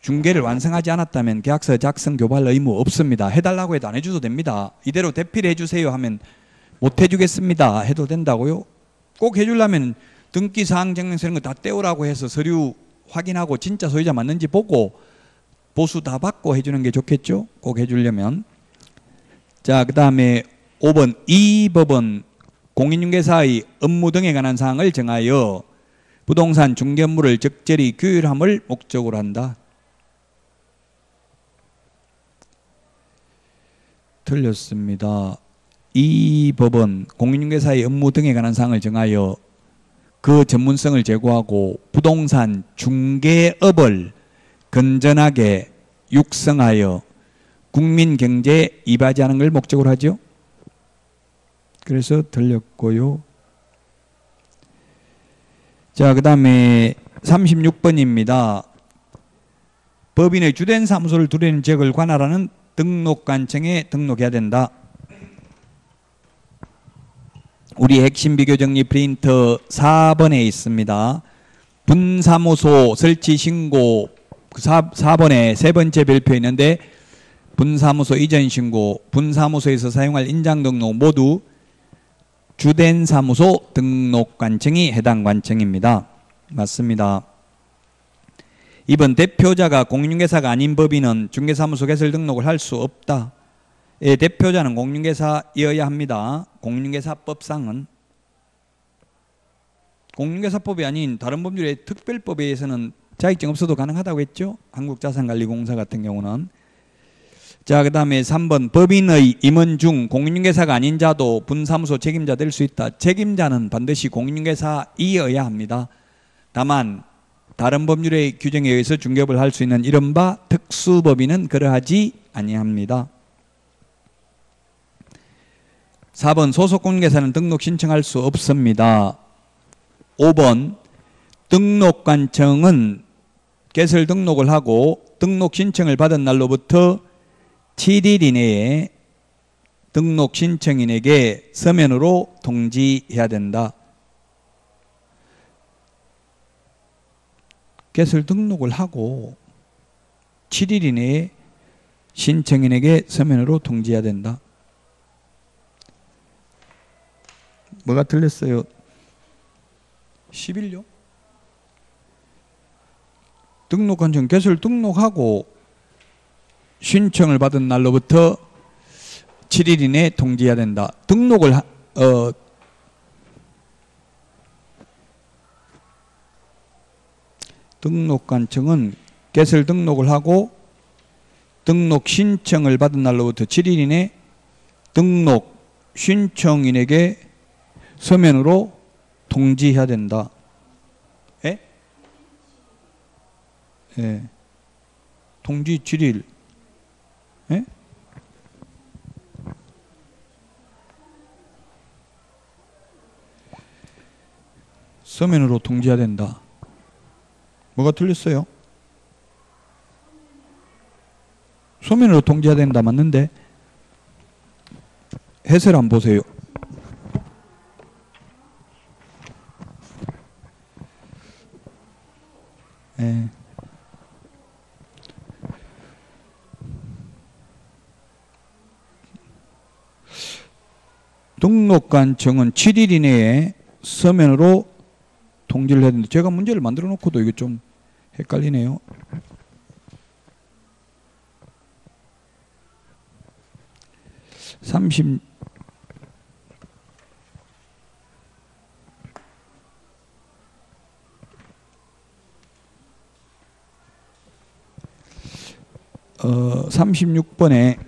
중개를 완성하지 않았다면 계약서 작성 교부할 의무 없습니다. 해달라고 해도 안 해줘도 됩니다. 이대로 대필해 주세요 하면 못 해주겠습니다 해도 된다고요? 꼭 해주려면 등기 사항 증명서 이런 거 다 떼오라고 해서 서류 확인하고 진짜 소유자 맞는지 보고 보수 다 받고 해주는 게 좋겠죠? 꼭 해주려면. 자, 그 다음에 5번 이 법은 공인중개사의 업무 등에 관한 사항을 정하여 부동산 중개 업무를 적절히 규율함을 목적으로 한다. 틀렸습니다. 이 법은 공인중개사의 업무 등에 관한 사항을 정하여 그 전문성을 제고하고 부동산 중개업을 건전하게 육성하여 국민 경제에 이바지하는 걸 목적으로 하죠. 그래서 틀렸고요. 자, 그 다음에 36번입니다. 법인의 주된 사무소를 두려는 지역을 관할하는 등록관청에 등록해야 된다. 우리 핵심 비교 정리 프린터 4번에 있습니다. 분사무소 설치 신고 4번에 세 번째 별표에 있는데 분사무소 이전 신고, 분사무소에서 사용할 인장 등록 모두 주된 사무소 등록관청이 해당 관청입니다. 맞습니다. 2번 대표자가 공인중개사가 아닌 법인은 중개사무소 개설 등록을 할 수 없다. 예, 대표자는 공인중개사이어야 합니다. 공인중개사법상은. 공인중개사법이 아닌 다른 법률의 특별법에 의해서는 자격증 없어도 가능하다고 했죠. 한국자산관리공사 같은 경우는. 자, 그 다음에 3번 법인의 임원 중 공인중개사가 아닌 자도 분사무소 책임자 될 수 있다. 책임자는 반드시 공인중개사이어야 합니다. 다만 다른 법률의 규정에 의해서 중개업을 할 수 있는 이른바 특수법인은 그러하지 아니합니다. 4번 소속 공인중개사는 등록 신청할 수 없습니다. 5번 등록관청은 개설 등록을 하고 등록 신청을 받은 날로부터 7일 이내에 등록 신청인에게 서면으로 통지해야 된다. 개설 등록을 하고 7일 이내에 신청인에게 서면으로 통지해야 된다. 뭐가 틀렸어요? 10일요? 등록관청 개설 등록하고 신청을 받은 날로부터 7일 이내에 통지해야 된다. 등록관청은 개설 등록을 하고 등록 신청을 받은 날로부터 7일 이내 등록 신청인에게 서면으로 통지해야 된다. 예? 예. 통지 7일. 예? 서면으로 통지해야 된다. 뭐가 틀렸어요? 서면으로 통지해야 된다 맞는데 해설 안 보세요. 예. 등록관청은 7일 이내에 서면으로 통지를 해야 되는데 제가 문제를 만들어 놓고도 이게 좀 헷갈리네요. 어, 36번에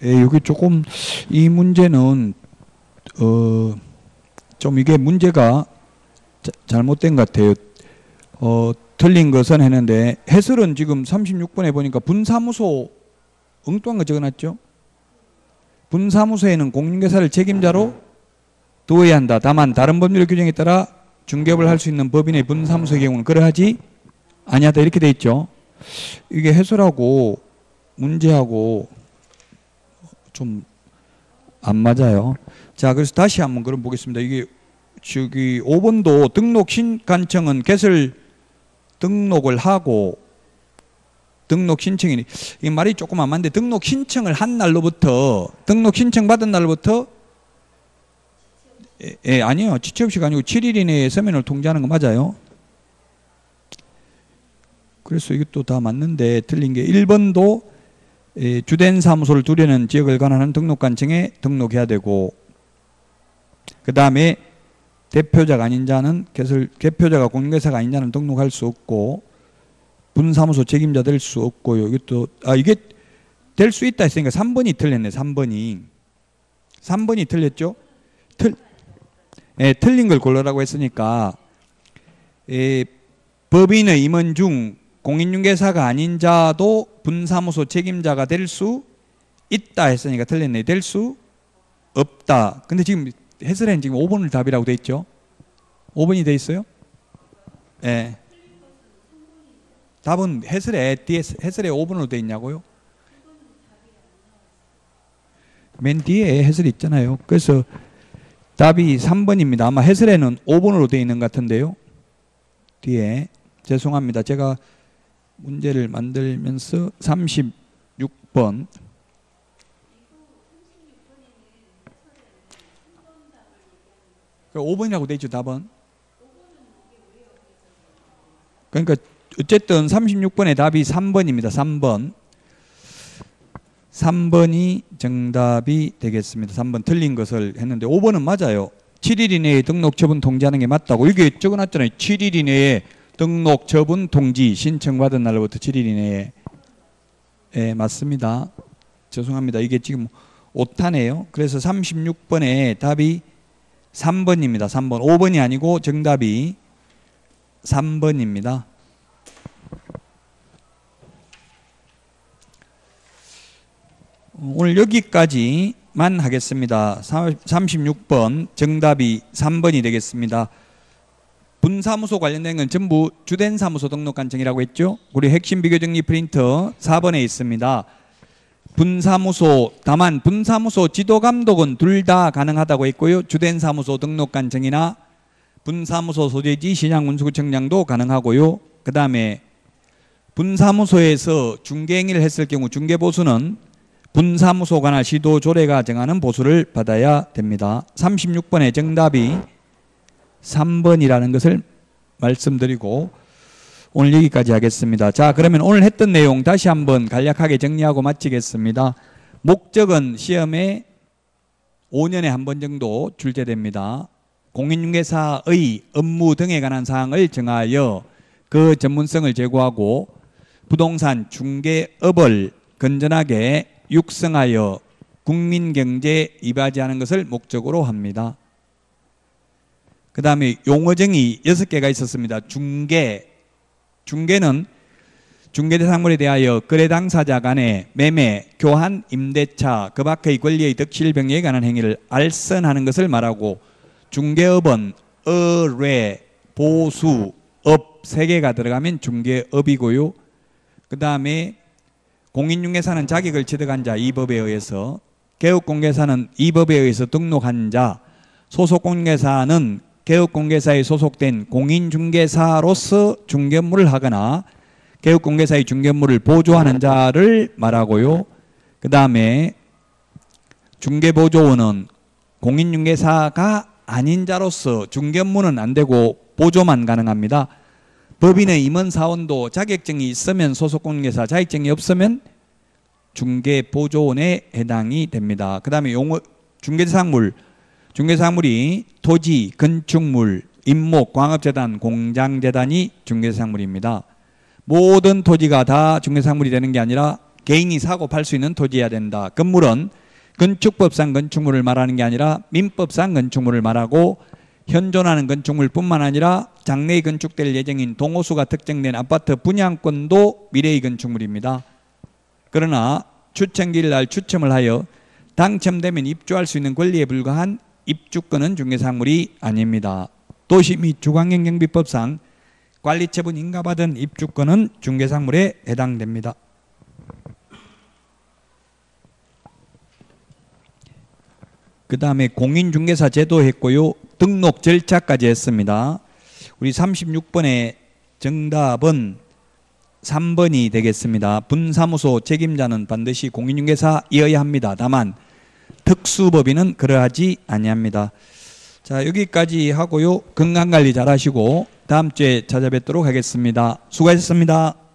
예, 여기 조금 이 문제는 좀 이게 문제가 잘못된 것 같아요. 틀린 것은 했는데 해설은 지금 36번에 보니까 분사무소 엉뚱한 거 적어놨죠. 분사무소에는 공인중개사를 책임자로 두어야 한다. 다만 다른 법률의 규정에 따라 중개업을 할 수 있는 법인의 분사무소의 경우는 그러하지 아니하다 이렇게 돼 있죠. 이게 해설하고 문제하고 좀 안 맞아요. 자, 그래서 다시 한번 그럼 보겠습니다. 이게 저기 5번도 등록 신간청은 개설 등록을 하고 등록 신청이 이 말이 조금 안 맞는데 등록 신청을 한 날로부터 등록 신청 받은 날로부터 아니요. 지체 없이가 아니고 7일 이내에 서면을 통지하는 거 맞아요. 그래서 이것도 다 맞는데 틀린 게 1번도 주된 사무소를 두려는 지역을 관할하는 등록관청에 등록해야 되고 그 다음에 대표자가 아닌 자는 대표자가 공인중개사가 아닌 자는 등록할 수 없고 분사무소 책임자 될 수 없고요. 이것도 이게 될 수 있다 했으니까 3번이 틀렸네. 3번이 틀렸죠? 틀린 걸 고르라고 했으니까 법인의 임원 중 공인중개사가 아닌 자도 분사무소 책임자가 될 수 있다 했으니까 틀렸네. 될 수 없다. 근데 지금 해설에는 지금 5번을 답이라고 돼 있죠? 5번이 돼 있어요? 예. 답은 해설에 5번으로 돼 있냐고요? 맨 뒤에 해설이 있잖아요. 그래서 답이 3번입니다. 아마 해설에는 5번으로 돼 있는 것 같은데요. 뒤에 죄송합니다. 제가 문제를 만들면서 36번 5번이라고 돼 있죠. 답은. 그러니까 어쨌든 36번의 답이 3번입니다. 3번이 정답이 되겠습니다. 3번 틀린 것을 했는데 5번은 맞아요. 7일 이내에 등록 처분 통지하는 게 맞다고. 이게 적어놨잖아요. 7일 이내에 등록 처분 통지 신청받은 날로부터 7일 이내에. 맞습니다. 죄송합니다. 이게 지금 오타네요. 그래서 36번의 답이 3번입니다. 3번. 5번이 아니고 정답이 3번입니다. 오늘 여기까지만 하겠습니다. 36번 정답이 3번이 되겠습니다. 분사무소 관련된 건 전부 주된 사무소 등록관청이라고 했죠. 우리 핵심 비교정리 프린터 4번에 있습니다. 분사무소, 다만 분사무소 지도감독은 둘 다 가능하다고 했고요. 주된 사무소 등록관청이나 분사무소 소재지 시장군수구청장도 가능하고요. 그 다음에 분사무소에서 중개행위를 했을 경우 중개보수는 분사무소 관할 시도조례가 정하는 보수를 받아야 됩니다. 36번의 정답이 3번이라는 것을 말씀드리고 오늘 여기까지 하겠습니다. 자, 그러면 오늘 했던 내용 다시 한번 간략하게 정리하고 마치겠습니다. 목적은 시험에 5년에 한 번 정도 출제됩니다. 공인중개사의 업무 등에 관한 사항을 정하여 그 전문성을 제고하고 부동산 중개업을 건전하게 육성하여 국민경제에 이바지하는 것을 목적으로 합니다. 그 다음에 용어정이 6개가 있었습니다. 중개는 중개대상물에 대하여 거래 당사자 간의 매매, 교환, 임대차, 그 밖의 권리의 득실 병리에 관한 행위를 알선하는 것을 말하고 중개업은 의뢰, 보수, 업 3개가 들어가면 중개업이고요. 그 다음에 공인중개사는 자격을 취득한 자 이 법에 의해서, 개업공개사는 이 법에 의해서 등록한 자, 소속공개사는 개업공개사에 소속된 공인중개사로서 중개업무를 하거나 개업공개사의 중개업무를 보조하는 자를 말하고요. 그 다음에 중개보조원은 공인중개사가 아닌 자로서 중개업무는 안 되고 보조만 가능합니다. 법인의 임원사원도 자격증이 있으면 소속공개사, 자격증이 없으면 중개보조원에 해당이 됩니다. 그 다음에 중개대상물이 토지, 건축물, 임목, 광업재단, 공장재단이 중개대상물입니다. 모든 토지가 다 중개대상물이 되는 게 아니라 개인이 사고 팔 수 있는 토지여야 된다. 건물은 건축법상 건축물을 말하는 게 아니라 민법상 건축물을 말하고 현존하는 건축물뿐만 아니라 장래에 건축될 예정인 동호수가 특정된 아파트 분양권도 미래의 건축물입니다. 그러나 추첨기일 날 추첨을 하여 당첨되면 입주할 수 있는 권리에 불과한 입주권은 중개사물이 아닙니다. 도시 및 주거환경정비법상 관리처분 인가받은 입주권은 중개상물에 해당됩니다. 그 다음에 공인중개사 제도 했고요. 등록 절차까지 했습니다. 우리 36번의 정답은 3번이 되겠습니다. 분사무소 책임자는 반드시 공인중개사이어야 합니다. 다만 특수법인은 그러하지 아니합니다. 자, 여기까지 하고요. 건강관리 잘 하시고 다음 주에 찾아뵙도록 하겠습니다. 수고하셨습니다.